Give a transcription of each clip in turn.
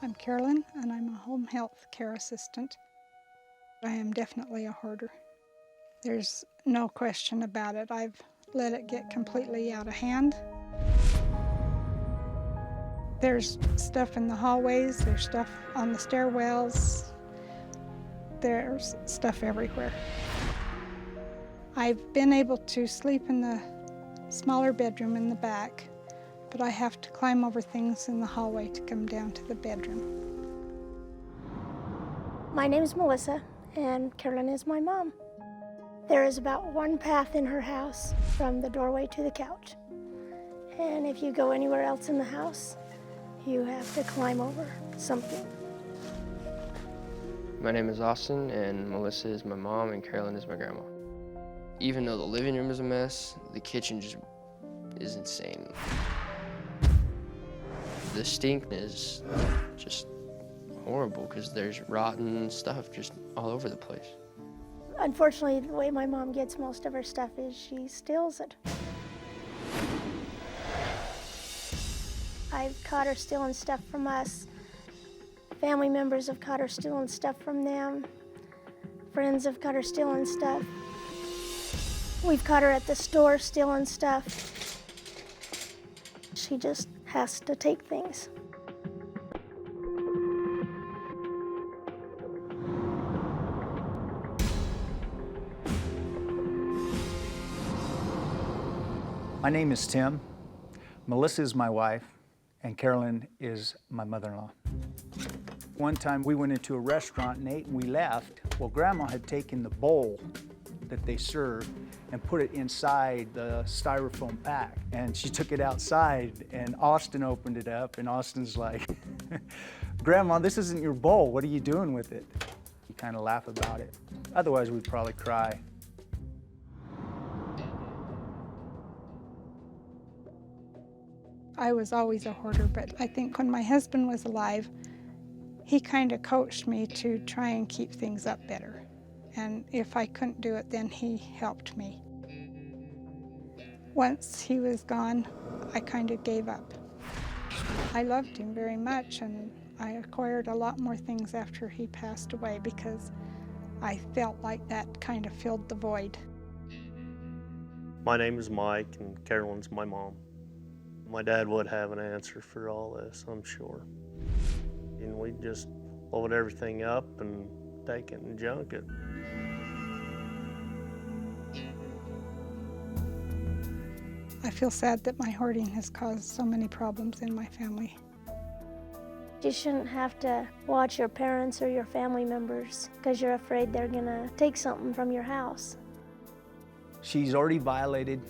I'm Carolyn, and I'm a home health care assistant. I am definitely a hoarder. There's no question about it. I've let it get completely out of hand. There's stuff in the hallways, there's stuff on the stairwells, there's stuff everywhere. I've been able to sleep in the smaller bedroom in the back, but I have to climb over things in the hallway to come down to the bedroom. My name is Melissa, and Carolyn is my mom. There is about one path in her house from the doorway to the couch. And if you go anywhere else in the house, you have to climb over something. My name is Austin, and Melissa is my mom, and Carolyn is my grandma. Even though the living room is a mess, the kitchen just is insane. The stink is just horrible because there's rotten stuff just all over the place. Unfortunately, the way my mom gets most of her stuff is she steals it. I've caught her stealing stuff from us. Family members have caught her stealing stuff from them. Friends have caught her stealing stuff. We've caught her at the store stealing stuff. She just has to take things. My name is Tim. Melissa is my wife, and Carolyn is my mother-in-law. One time we went into a restaurant and ate and we left. Well, Grandma had taken the bowl that they served and put it inside the styrofoam pack. And she took it outside and Austin opened it up and Austin's like, Grandma, this isn't your bowl. What are you doing with it? We kind of laugh about it. Otherwise, we'd probably cry. I was always a hoarder, but I think when my husband was alive, he kind of coached me to try and keep things up better. And if I couldn't do it, then he helped me. Once he was gone, I kind of gave up. I loved him very much, and I acquired a lot more things after he passed away because I felt like that kind of filled the void. My name is Mike, and Carolyn's my mom. My dad would have an answer for all this, I'm sure. And we just load everything up and take it and junk it. I feel sad that my hoarding has caused so many problems in my family. You shouldn't have to watch your parents or your family members because you're afraid they're gonna take something from your house. She's already violated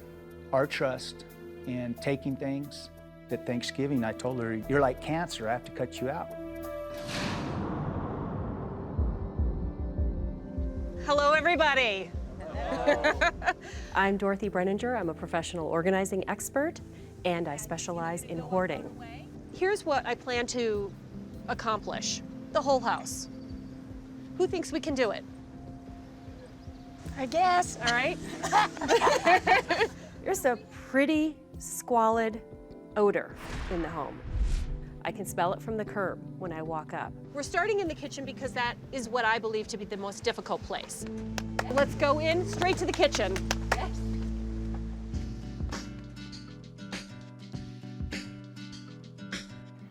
our trust in taking things. At Thanksgiving, I told her, you're like cancer, I have to cut you out. Hello, everybody. I'm Dorothy Brenninger. I'm a professional organizing expert, and I specialize in hoarding. Here's what I plan to accomplish. The whole house. Who thinks we can do it? I guess. All right. There's a pretty squalid odor in the home. I can smell it from the curb when I walk up. We're starting in the kitchen because that is what I believe to be the most difficult place. Let's go in straight to the kitchen.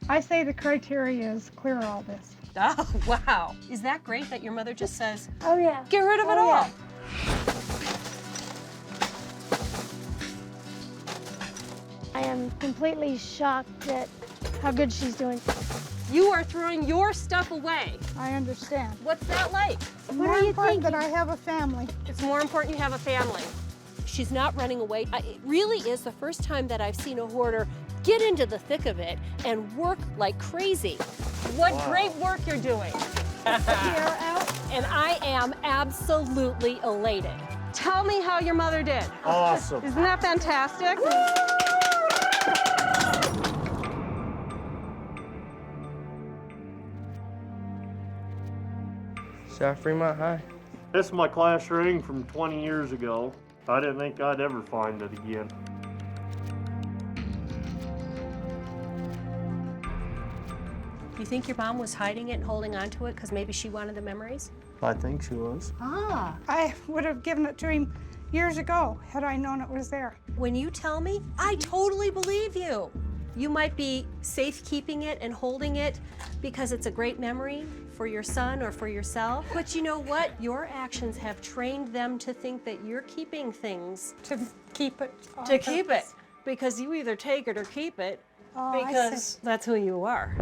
I say the criteria is clear all this. Oh, wow. Is that great that your mother just says, Oh, yeah. get rid of it Oh, all? yeah. I am completely shocked at how good she's doing. You are throwing your stuff away. I understand. What's that like? It's What more are you important that thinking? I have a family. It's more important you have a family. She's not running away. It really is the first time that I've seen a hoarder get into the thick of it and work like crazy. What great work you're doing. Here out. And I am absolutely elated. Tell me how your mother did. Awesome. Isn't that fantastic? South Fremont High. This is my class ring from 20 years ago. I didn't think I'd ever find it again. You You think your mom was hiding it and holding on to it because maybe she wanted the memories? I think she was. Ah. I would have given it to him years ago had I known it was there. When you tell me, I totally believe you. You might be safekeeping it and holding it because it's a great memory for your son or for yourself. But you know what? Your actions have trained them to think that you're keeping things To keep it. on to keep it. purpose. Because you either take it or keep it Oh, I see. because that's who you are.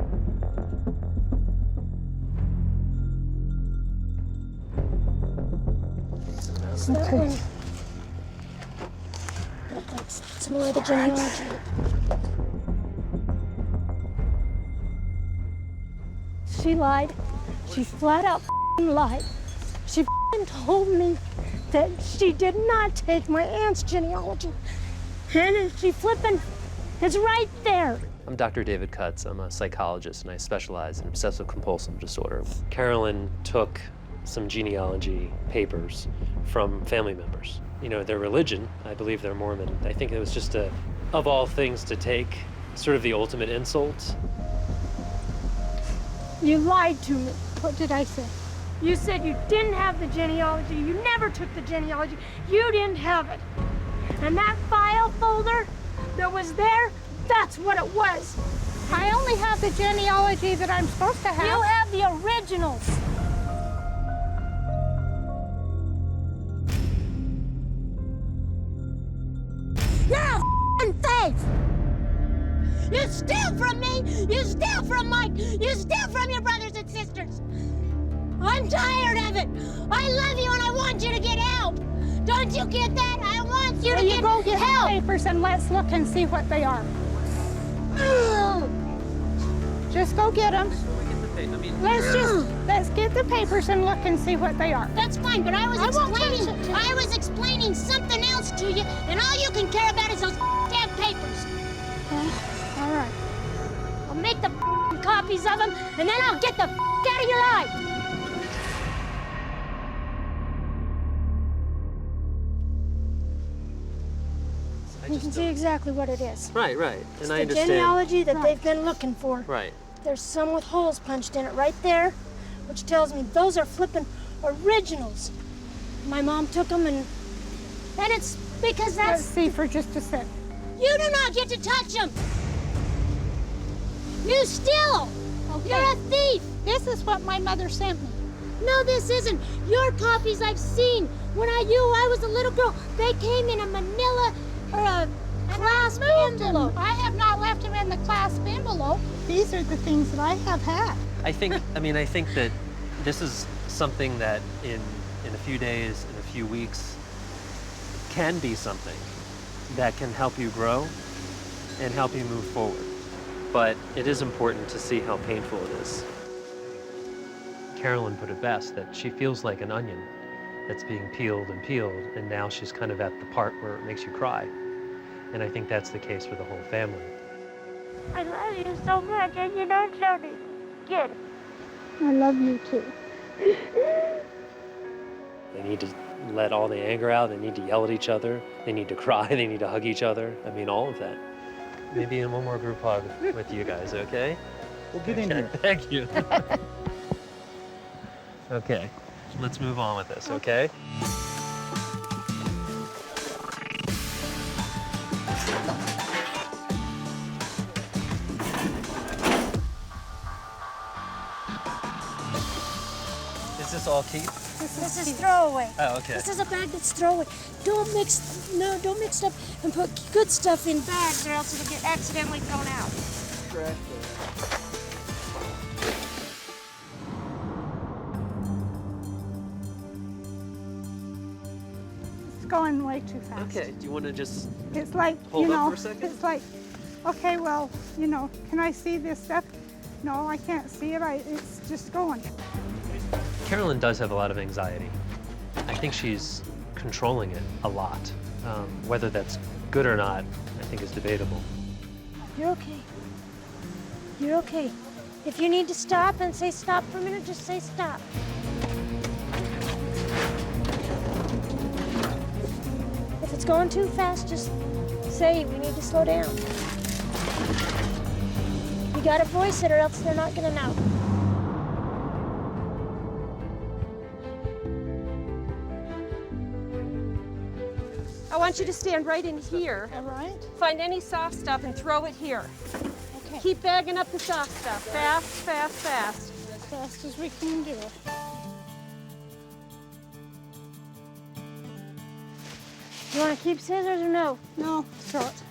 Okay. That's more of the genealogy. She lied. She flat out lied. She told me that she did not take my aunt's genealogy. And she flippin' is right there. I'm Dr. David Cutts. I'm a psychologist and I specialize in obsessive compulsive disorder. Carolyn took some genealogy papers from family members. You know, their religion, I believe they're Mormon. I think it was just of all things to take, sort of the ultimate insult. You lied to me. What did I say? You said you didn't have the genealogy. You never took the genealogy. You didn't have it. And that file folder that was there, that's what it was. I only have the genealogy that I'm supposed to have. You have the originals. You're a f***ing thief! You steal from me! You steal from Mike! You steal from your brothers and sisters! I'm tired of it! I love you and I want you to get help! Don't you get that? I want you to Will you go get the help! papers and let's look and see what they are. Just go get them. Let's get the papers and look and see what they are. That's fine, but I was explaining something else to you, and all you can care about is those damn papers. All right. I'll make the copies of them, and then I'll get the out of your eye. You can see exactly what it is. Right. And It's I the understand. genealogy that they've been looking for. Right. There's some with holes punched in it right there, which tells me those are flippin' originals. My mom took them and it's because Let's that's... see for just a sec. You do not get to touch them! You steal! Okay. You're a thief! This is what my mother sent me. No, this isn't. Your copies I've seen. When I was a little girl, they came in a manila or a clasp envelope. I have not left them in the clasp envelope. These are the things that I have had. I think that this is something that in a few days, in a few weeks, can be something that can help you grow and help you move forward. But it is important to see how painful it is. Carolyn put it best, that she feels like an onion that's being peeled, and now she's kind of at the part where it makes you cry. And I think that's the case for the whole family. I love you so much, and you don't show me. Get it. I love you too. They need to let all the anger out, they need to yell at each other, they need to cry, they need to hug each other. I mean, all of that. Maybe in one more group hug with you guys, okay? Well, get in here. Thank you. Okay, let's move on with this, okay? Is this all keep? This is throwaway. Oh, okay. This is a bag that's throwaway. Don't mix stuff and put good stuff in bags or else it'll get accidentally thrown out. It's going way too fast. Okay, do you want to just... It's like, Hold you up know, for a second? it's like, okay, well, you know, can I see this stuff? No, I can't see it. It's just going. Carolyn does have a lot of anxiety. I think she's controlling it a lot. Whether that's good or not, I think is debatable. You're okay. You're okay. If you need to stop and say stop for a minute, just say stop. If it's going too fast, just say we need to slow down. You You gotta voice it or else they're not gonna know. I want you to stand right in here. All right. Find any soft stuff and throw it here. Okay. Keep bagging up the soft stuff. Fast, fast, fast. As fast as we can do it. You wanna keep scissors or no? No, throw it.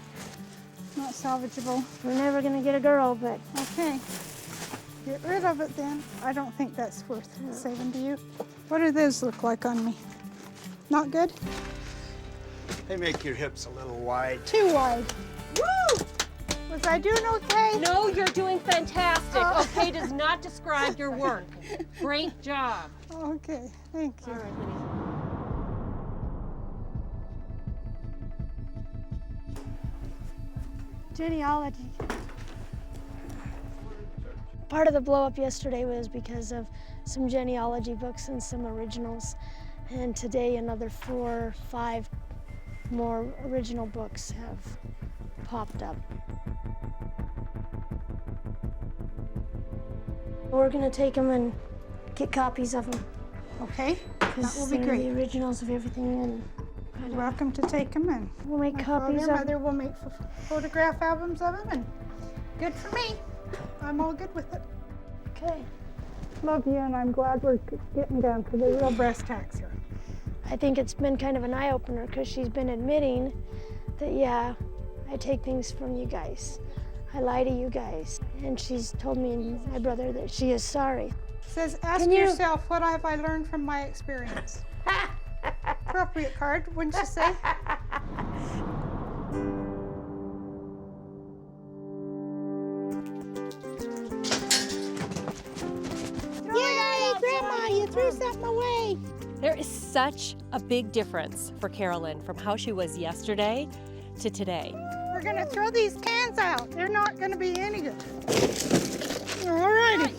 Not salvageable. We're never gonna get a girl, but Okay. Get rid of it then. I don't think that's worth saving, do you? What do those look like on me? Not good? They make your hips a little wide. Too wide. Woo! Was I doing okay? No, you're doing fantastic. Okay does not describe your work. Great job. Okay, thank you. All right, honey. genealogy. Part of the blow up yesterday was because of some genealogy books and some originals. And today another 4 or 5 more original books have popped up. We're gonna take them and get copies of them. Okay, that will be The great. originals of everything, and You're welcome to take them in. we'll make My copies father and of mother will make photograph albums of them, and good for me. I'm all good with it. Okay. Love you, and I'm glad we're getting down to the real brass tacks here. I think it's been kind of an eye-opener because she's been admitting that, yeah, I take things from you guys. I lie to you guys. And she's told me and my brother that she is sorry. It says, ask Can you- yourself, what have I learned from my experience? Appropriate card, wouldn't you say? Yay, Grandma, you threw something away. There is such a big difference for Carolyn from how she was yesterday to today. We're gonna throw these cans out. They're not gonna be any good. All righty.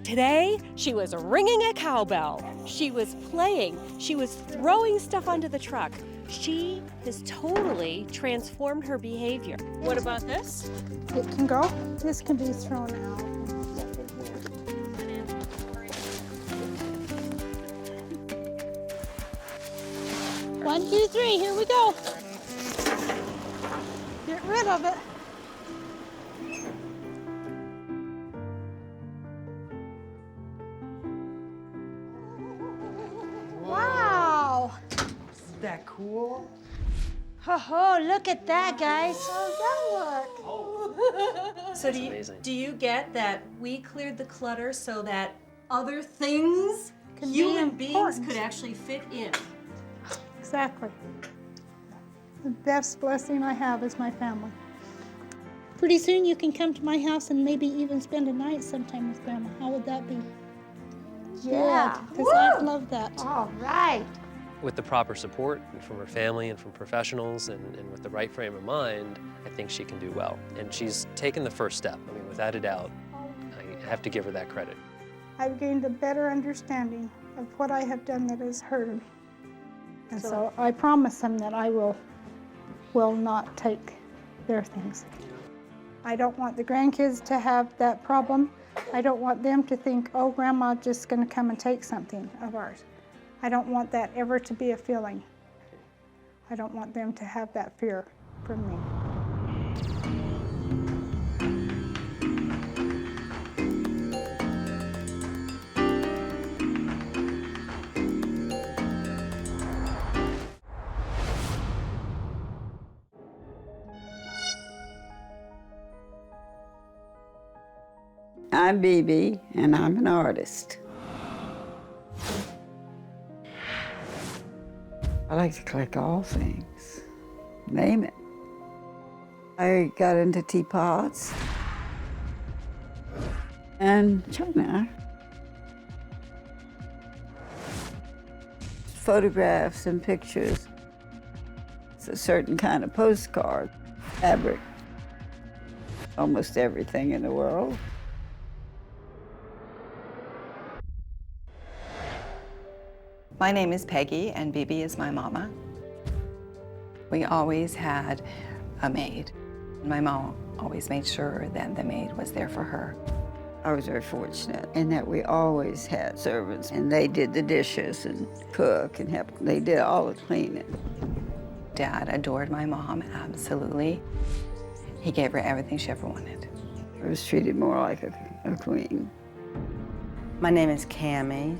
Today, she was ringing a cowbell. She was playing. She was throwing stuff onto the truck. She has totally transformed her behavior. What about this? It can go. This can be thrown out. One, two, three, here we go. Get rid of it. Wow. Isn't that cool? Oh, look at that, guys. How's that look? So amazing. do you get that we cleared the clutter so that other things, Can be human beings, important. could actually fit in? Exactly. The best blessing I have is my family. Pretty soon you can come to my house and maybe even spend a night sometime with Grandma. How would that be? Yeah. Because I love that. All right. With the proper support from her family and from professionals and with the right frame of mind, I think she can do well. And she's taken the first step. I mean, without a doubt, I have to give her that credit. I've gained a better understanding of what I have done that has hurt her. And so I promise them that I will not take their things. I don't want the grandkids to have that problem. I don't want them to think, oh, Grandma's just going to come and take something of ours. I don't want that ever to be a feeling. I don't want them to have that fear from me. I'm Bibi, and I'm an artist. I like to collect all things. Name it. I got into teapots and china. Photographs and pictures. It's a certain kind of postcard. Fabric. Almost everything in the world. My name is Peggy, and Bibi is my mama. We always had a maid. My mom always made sure that the maid was there for her. I was very fortunate in that we always had servants, and they did the dishes and cook and help. They did all the cleaning. Dad adored my mom, absolutely. He gave her everything she ever wanted. I was treated more like a queen. My name is Cammie,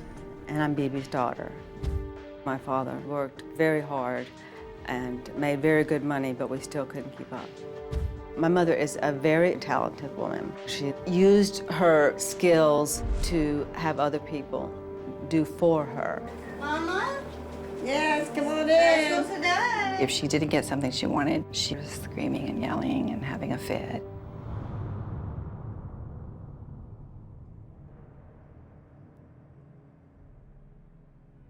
and I'm Bibi's daughter. My father worked very hard and made very good money, but we still couldn't keep up. My mother is a very talented woman. She used her skills to have other people do for her. Mama? Yes, come on in. If she didn't get something she wanted, she was screaming and yelling and having a fit.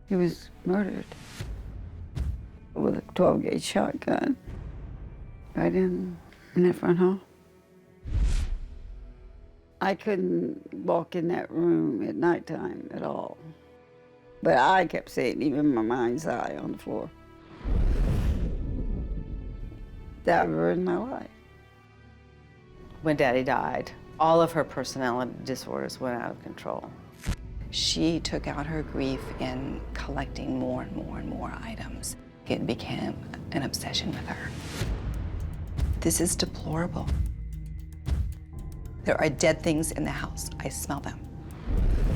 He was murdered with a 12-gauge shotgun right in that front hall. I couldn't walk in that room at nighttime at all. But I kept seeing even in my mind's eye on the floor. That ruined my life. When Daddy died, all of her personality disorders went out of control. She took out her grief in collecting more and more and more items. It became an obsession with her. This is deplorable. There are dead things in the house. I smell them.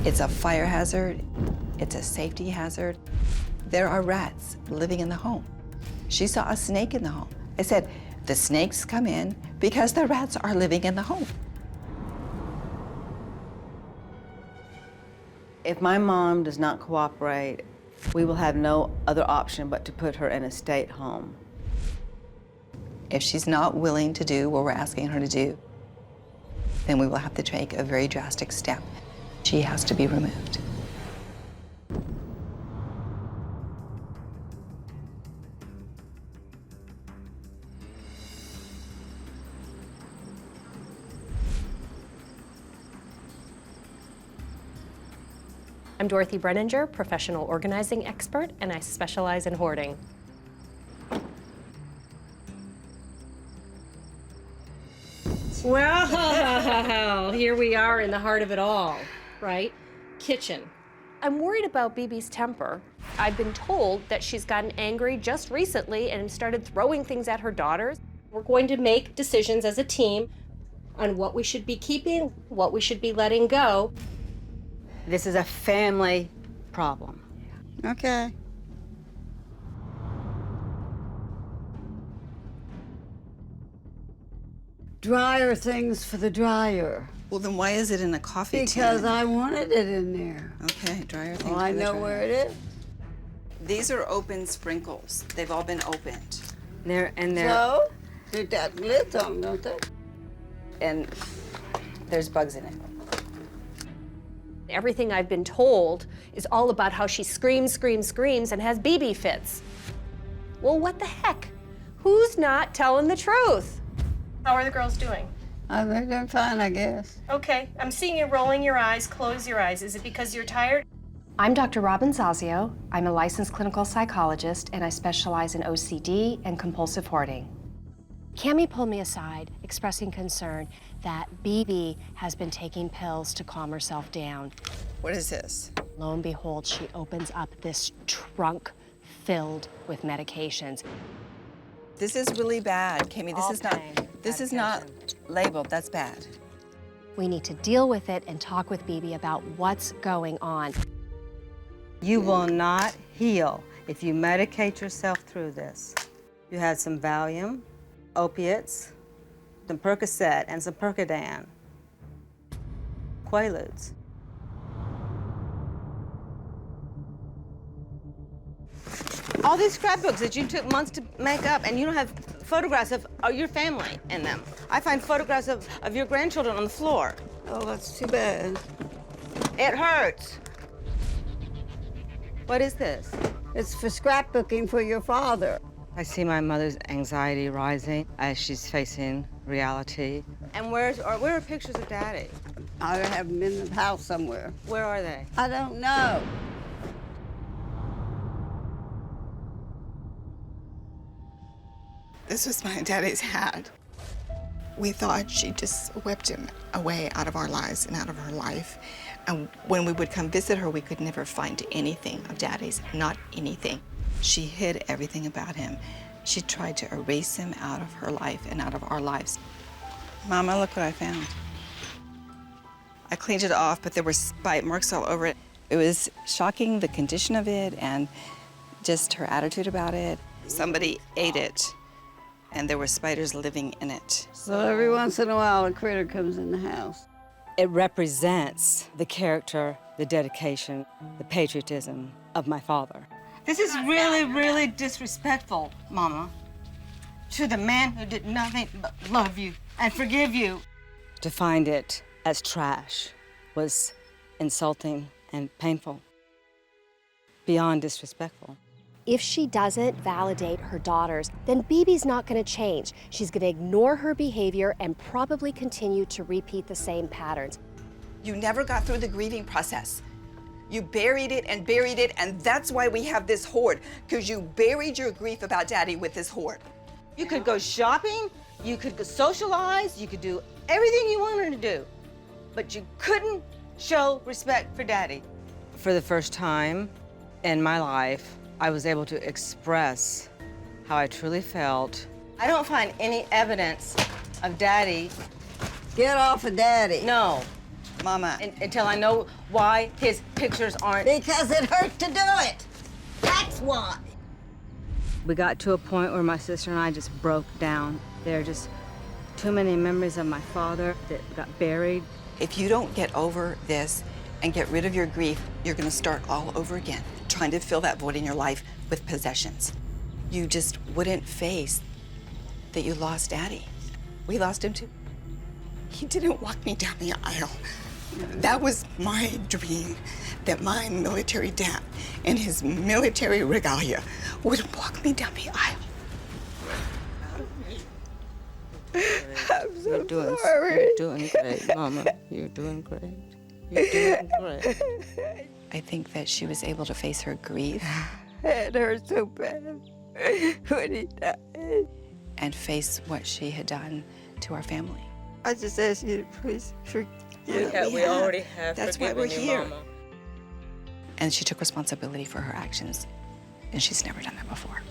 It's a fire hazard. It's a safety hazard. There are rats living in the home. She saw a snake in the home. I said, the snakes come in because the rats are living in the home. If my mom does not cooperate, we will have no other option but to put her in a state home. If she's not willing to do what we're asking her to do, then we will have to take a very drastic step. She has to be removed. I'm Dorothy Brenninger, professional organizing expert, and I specialize in hoarding. Well, here we are in the heart of it all, right? Kitchen. I'm worried about Bibi's temper. I've been told that she's gotten angry just recently and started throwing things at her daughters. We're going to make decisions as a team on what we should be keeping, what we should be letting go. This is a family problem. Okay. Dryer things for the dryer. Well, then why is it in a coffee tin? Because I wanted it in there. Okay, dryer things Well, I for the know dryer. where it is. These are open sprinkles. They've all been opened. They're So, they got lids on, don't they? and there's bugs in it. Everything I've been told is all about how she screams, screams, screams, and has BB fits. Well, what the heck? Who's not telling the truth? How are the girls doing? They're doing fine, I guess. Okay, I'm seeing you rolling your eyes. Close your eyes. Is it because you're tired? I'm Dr. Robin Zazio. I'm a licensed clinical psychologist, and I specialize in OCD and compulsive hoarding. Cammie pulled me aside, expressing concern that BB has been taking pills to calm herself down. What is this? Lo and behold, she opens up this trunk filled with medications. This is really bad, Cammie. This is not labeled. That's bad. We need to deal with it and talk with BB about what's going on. You will not heal if you medicate yourself through this. You had some Valium, opiates, some Percocet, and some Percodan. Quaaludes. All these scrapbooks that you took months to make up, and you don't have photographs of your family in them. I find photographs of your grandchildren on the floor. Oh, that's too bad. It hurts. What is this? It's for scrapbooking for your father. I see my mother's anxiety rising as she's facing reality. And where are pictures of Daddy? I have them in the house somewhere. Where are they? I don't know. This was my daddy's hat. We thought she just wept him away out of our lives and out of her life. And when we would come visit her, we could never find anything of Daddy's, not anything. She hid everything about him. She tried to erase him out of her life and out of our lives. Mama, look what I found. I cleaned it off, but there were bite marks all over it. It was shocking, the condition of it and just her attitude about it. Somebody ate it, and there were spiders living in it. So every once in a while, a critter comes in the house. It represents the character, the dedication, the patriotism of my father. This is really, really disrespectful, Mama, to the man who did nothing but love you and forgive you. To find it as trash was insulting and painful, beyond disrespectful. If she doesn't validate her daughters, then Bibi's not going to change. She's going to ignore her behavior and probably continue to repeat the same patterns. You never got through the grieving process. You buried it, and that's why we have this hoard, because you buried your grief about Daddy with this hoard. You could go shopping, you could go socialize, you could do everything you wanted to do, but you couldn't show respect for Daddy. For the first time in my life, I was able to express how I truly felt. I don't find any evidence of Daddy. Get off of Daddy. No. Mama. Until I know why his pictures aren't. Because it hurt to do it. That's why. We got to a point where my sister and I just broke down. There are just too many memories of my father that got buried. If you don't get over this and get rid of your grief, you're gonna start all over again, trying to fill that void in your life with possessions. You just wouldn't face that you lost Daddy. We lost him too. He didn't walk me down the aisle. That was my dream, that my military dad in his military regalia would walk me down the aisle. I'm so You're doing great, Mama. You're doing great. You're doing great. I think that she was able to face her grief. It hurt so bad when he died. And face what she had done to our family. I just ask you to please forgive me. We already have. That's why we're forgiven you, here. Mama. And she took responsibility for her actions, and she's never done that before.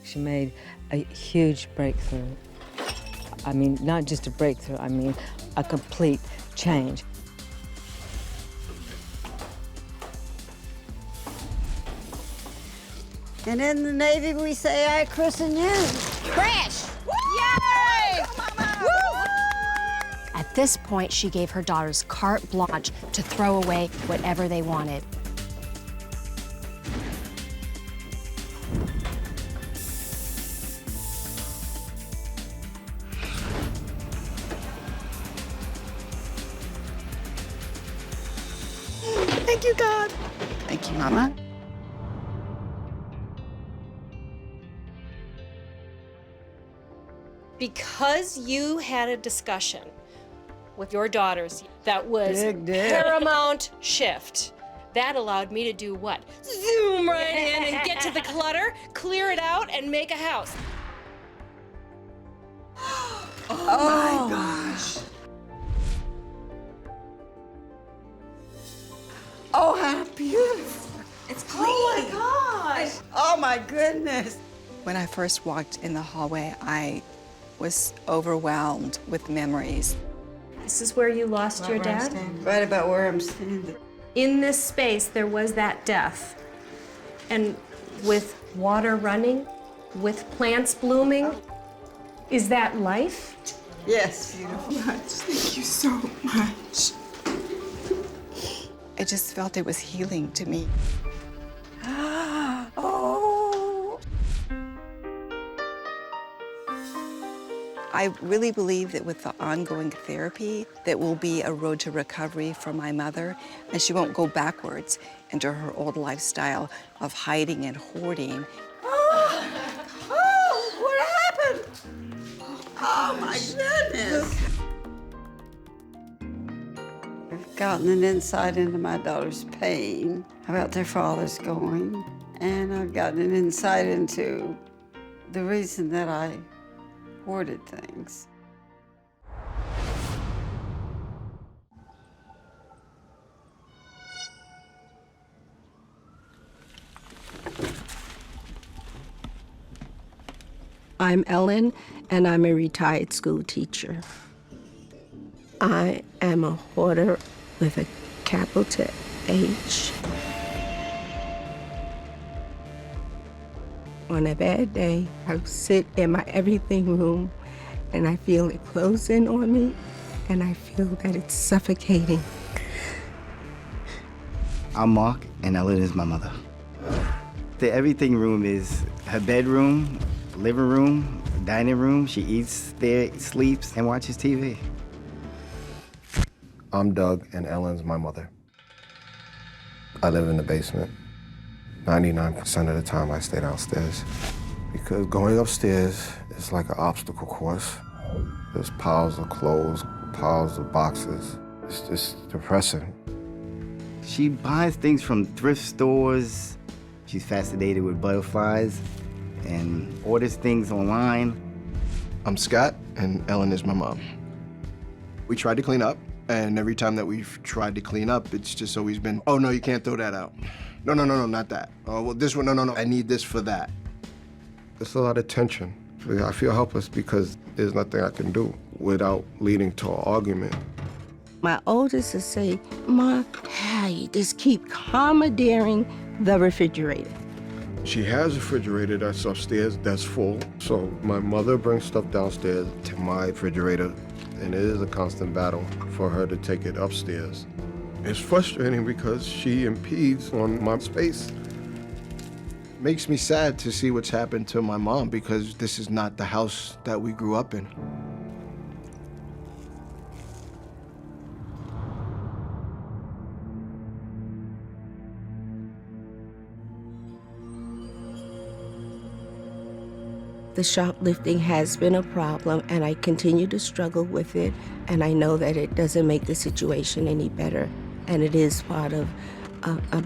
She made a huge breakthrough. I mean, not just a breakthrough, I mean, a complete change. And in the Navy, we say, I christen you. Crash! Yay! At this point, she gave her daughters carte blanche to throw away whatever they wanted. Thank you, God. Thank you, Mama. Because you had a discussion with your daughters that was Big deal. paramount shift. That allowed me to do what? Zoom right in and get to the clutter, clear it out, and make a house. Oh my gosh. Oh, how beautiful. It's clean. Oh my gosh! Oh my goodness. When I first walked in the hallway, I was overwhelmed with memories. This is where you lost your dad? Right about where I'm standing. In this space, there was that death. And with water running, with plants blooming, is that life? Yes. Thank you so much. I just felt it was healing to me. Oh. I really believe that with the ongoing therapy, that will be a road to recovery for my mother, and she won't go backwards into her old lifestyle of hiding and hoarding. What happened? Oh my goodness. I've gotten an insight into my daughter's pain about their father's going, and I've gotten an insight into the reason that I hoarded things. I'm Ellen, and I'm a retired school teacher. I am a hoarder with a capital H. On a bad day, I sit in my everything room and I feel it closing on me and I feel that it's suffocating. I'm Mark and Ellen is my mother. The everything room is her bedroom, living room, dining room. She eats there, sleeps, and watches TV. I'm Doug and Ellen's my mother. I live in the basement. 99% of the time I stay downstairs because going upstairs is like an obstacle course. There's piles of clothes, piles of boxes. It's just depressing. She buys things from thrift stores. She's fascinated with butterflies and orders things online. I'm Scott and Ellen is my mom. We tried to clean up, and every time that we've tried to clean up, it's just always been, oh no, you can't throw that out. No, not that. Oh, well, this one, no, I need this for that. There's a lot of tension. I feel helpless because there's nothing I can do without leading to an argument. My oldest will say, Ma, hey, just keep commandeering the refrigerator. She has a refrigerator that's upstairs that's full. So my mother brings stuff downstairs to my refrigerator, and it is a constant battle for her to take it upstairs. It's frustrating because she impedes on my space. Makes me sad to see what's happened to my mom because this is not the house that we grew up in. The shoplifting has been a problem, and I continue to struggle with it, and I know that it doesn't make the situation any better, and it is part of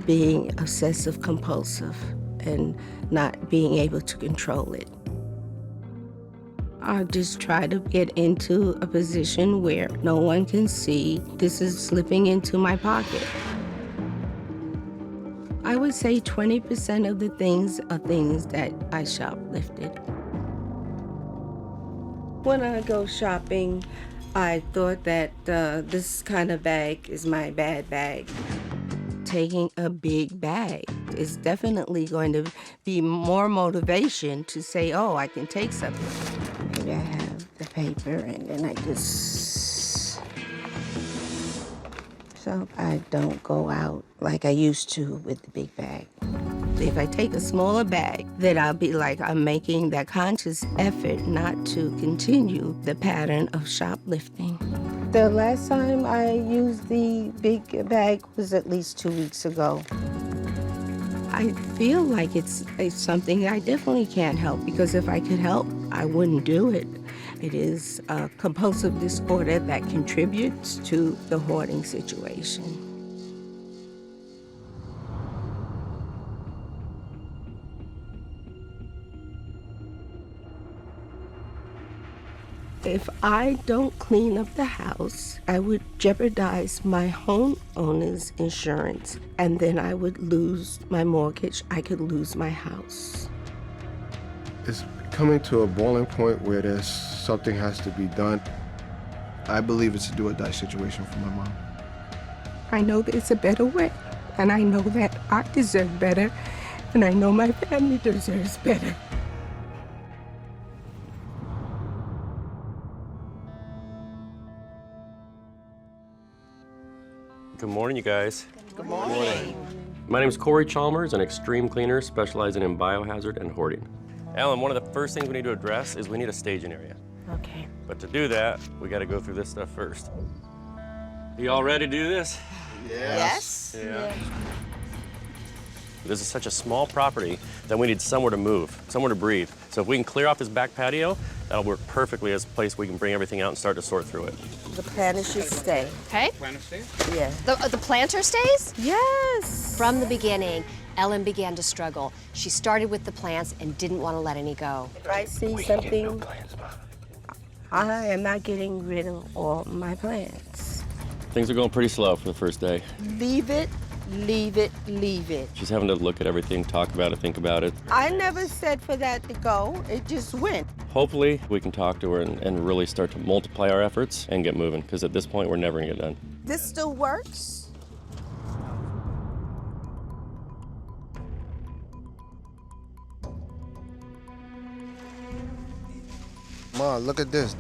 being obsessive compulsive and not being able to control it. I just try to get into a position where no one can see this is slipping into my pocket. I would say 20% of the things are things that I shoplifted. When I go shopping, I thought that this kind of bag is my bad bag. Taking a big bag is definitely going to be more motivation to say, oh, I can take something. Maybe I have the paper and then I just... So I don't go out like I used to with the big bag. If I take a smaller bag, then I'll be like, I'm making that conscious effort not to continue the pattern of shoplifting. The last time I used the big bag was at least 2 weeks ago. I feel like it's something I definitely can't help, because if I could help, I wouldn't do it. It is a compulsive disorder that contributes to the hoarding situation. If I don't clean up the house, I would jeopardize my homeowner's insurance, and then I would lose my mortgage. I could lose my house. It's coming to a boiling point where there's something has to be done. I believe it's a do-or-die situation for my mom. I know there's a better way, and I know that I deserve better, and I know my family deserves better. Good morning, you guys. Good morning. My name is Corey Chalmers, an extreme cleaner specializing in biohazard and hoarding. Ellen, one of the first things we need to address is we need a staging area. Okay. But to do that, we got to go through this stuff first. You all ready to do this? Yes. Yeah. This is such a small property that we need somewhere to move, somewhere to breathe. So if we can clear off this back patio, that'll work perfectly as a place we can bring everything out and start to sort through it. The planter should stay. Okay. Planter stays? Yes. The planter stays? Yes. From the beginning, Ellen began to struggle. She started with the plants and didn't want to let any go. If I see something I am not getting rid of all my plants. Things are going pretty slow for the first day. Leave it, leave it, leave it. She's having to look at everything, talk about it, think about it. I never said for that to go. It just went. Hopefully, we can talk to her and really start to multiply our efforts and get moving, because at this point, we're never gonna get done. This still works. Ma, look at this.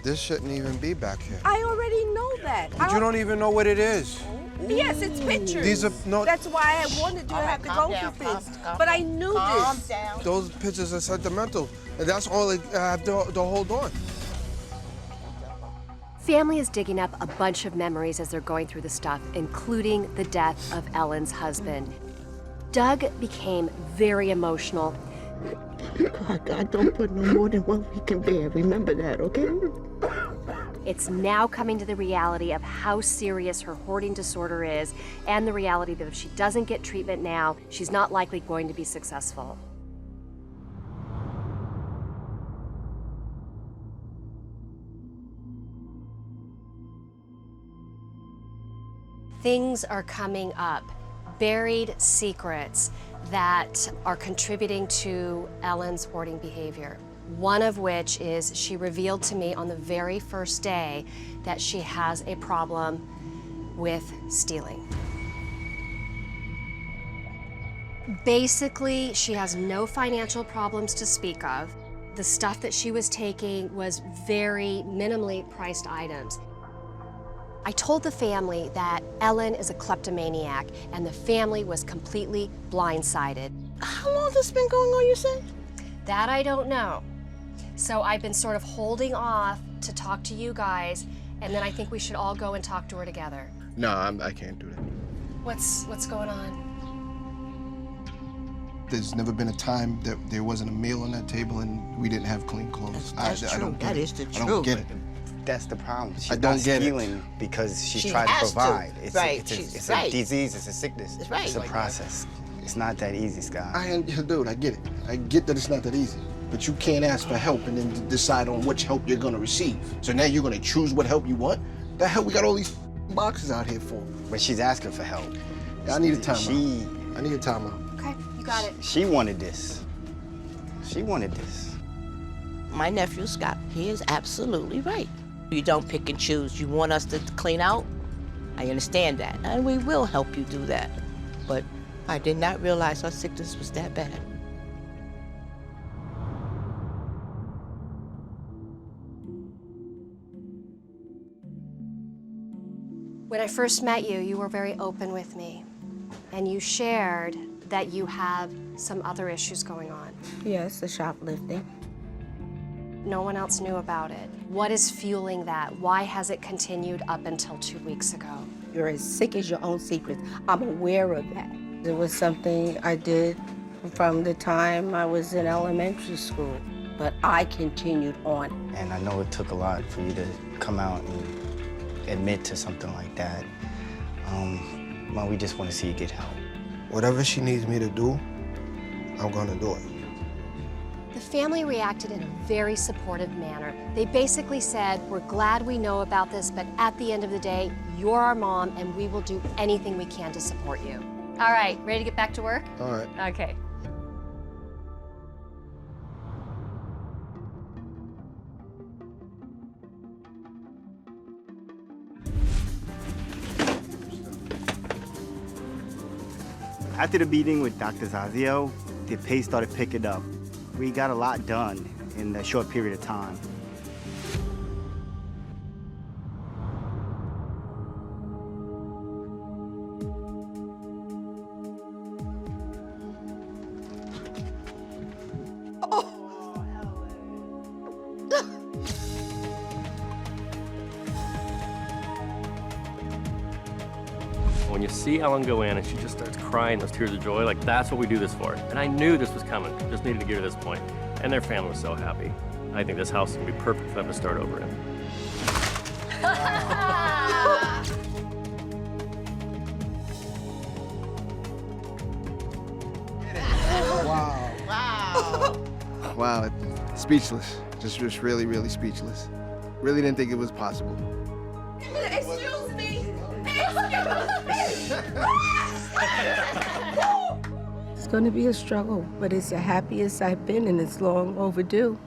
This shouldn't even be back here. I already know that. But you don't even know what it is. Yes, it's pictures. These are no. That's why I wanted you to have to go through things. But I knew this. Those pictures are sentimental, and that's all I have to hold on. Family is digging up a bunch of memories as they're going through the stuff, including the death of Ellen's husband. Doug became very emotional. God, don't put no more than what we can bear. Remember that, okay? It's now coming to the reality of how serious her hoarding disorder is, and the reality that if she doesn't get treatment now, she's not likely going to be successful. Things are coming up, buried secrets that are contributing to Ellen's hoarding behavior. One of which is she revealed to me on the very first day that she has a problem with stealing. Basically, she has no financial problems to speak of. The stuff that she was taking was very minimally priced items. I told the family that Ellen is a kleptomaniac, and the family was completely blindsided. How long has this been going on, you said? That I don't know. So I've been sort of holding off to talk to you guys, and then I think we should all go and talk to her together. No, I can't do that. What's going on? There's never been a time that there wasn't a meal on that table and we didn't have clean clothes. That's true. I don't get That it. is the I don't get it. That's the problem. She's I don't not get it. stealing because she's She trying to has to. provide. It's, Right, it's, a, she's it's right. a disease, it's a sickness. That's right. It's a process. It's not that easy, Scott. Dude, I get it. I get that it's not that easy. But you can't ask for help and then decide on which help you're gonna receive. So now you're gonna choose what help you want? The hell we got all these boxes out here for? But she's asking for help. I need a timeout. I need a timeout. Okay, you got it. She wanted this. She wanted this. My nephew, Scott, he is absolutely right. You don't pick and choose. You want us to clean out? I understand that, and we will help you do that. But I did not realize her sickness was that bad. When I first met you, you were very open with me, and you shared that you have some other issues going on. Yes, the shoplifting. No one else knew about it. What is fueling that? Why has it continued up until 2 weeks ago? You're as sick as your own secrets. I'm aware of that. It was something I did from the time I was in elementary school, but I continued on. And I know it took a lot for you to come out and admit to something like that. Well, we just want to see you get help. Whatever she needs me to do, I'm gonna do it. The family reacted in a very supportive manner. They basically said, we're glad we know about this, but at the end of the day, you're our mom, and we will do anything we can to support you. All right, ready to get back to work? All right. Okay. After the meeting with Dr. Zazio, the pace started picking up. We got a lot done in a short period of time. When you see Ellen go in and she just starts crying those tears of joy, like that's what we do this for. And I knew this was coming, just needed to get to this point. And their family was so happy. I think this house is gonna be perfect for them to start over in. Wow. Wow. Wow. Speechless. Just really, really speechless. Really didn't think it was possible. Excuse me! It's going to be a struggle, but it's the happiest I've been, and it's long overdue.